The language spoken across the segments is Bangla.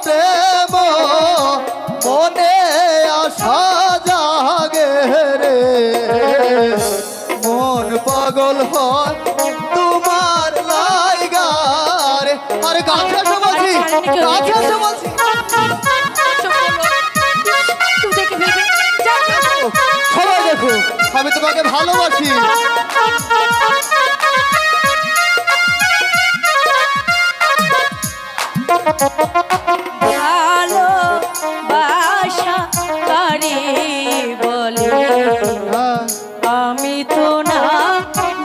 প্রেম মনে আশা জাগে রে, মন পাগল হয় তোমার লাইগারে। আরে গাছে আসো বলছি, গাছে আসো বলছি। সবাই দেখো আমি তোমাকে ভালোবাসি। ভালোবাসা কারে বলে আমি তো না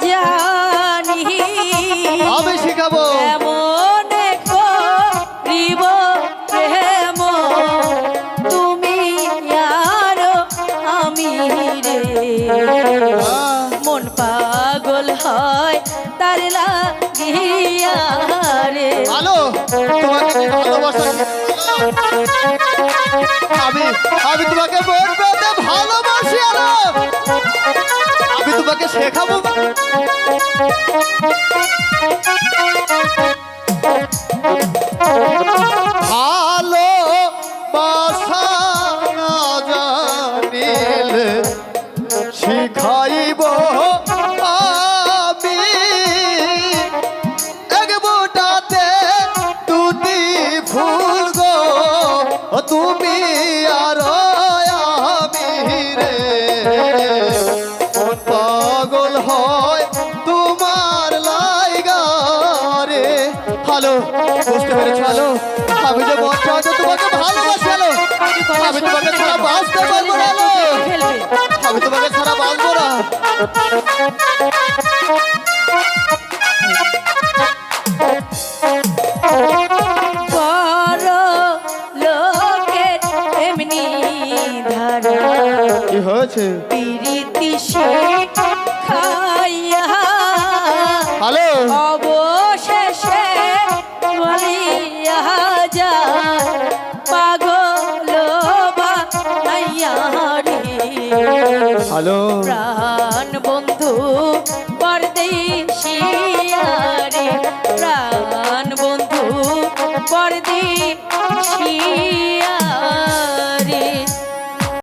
জানি, আমি শিখাবো। এমন করিব প্রেম তুমি আর আমি রে, মন পাগল হয় তার লাগিয়া রে। ভালো তোমাকে আমি ভালোবাসি। আমি তোমাকে মন পেতে ভালোবাসি। আলো আমি তোমাকে শেখাবো। ভালো বাসা না জানিলে শিখাইব আমি, এক বোটাতে দুটি ফুল গো তুমি আর আমি রে, মন পাগল হয় তোমার লাইগারে। ভালো বুঝতে পেরেছো? ভালো আমি যে মন চাইছে তোমাকে ভালোবাসি। আলো আমি তোমাকে ছাড়া বাঁচতে পারবো না। আলো আমি তোমাকে ছাড়া বাঁচবো না। বড় লোকের এমনি ধারা কি হয়েছে? প্রীতি খাইয়া হ্যালো অবশেষে বলিয়া যায় পাগল বানাইয়া রে, হ্যালো প্রাণ বন্ধু পরদেশিয়া রে, প্রাণ বন্ধু পরদেশিয়া।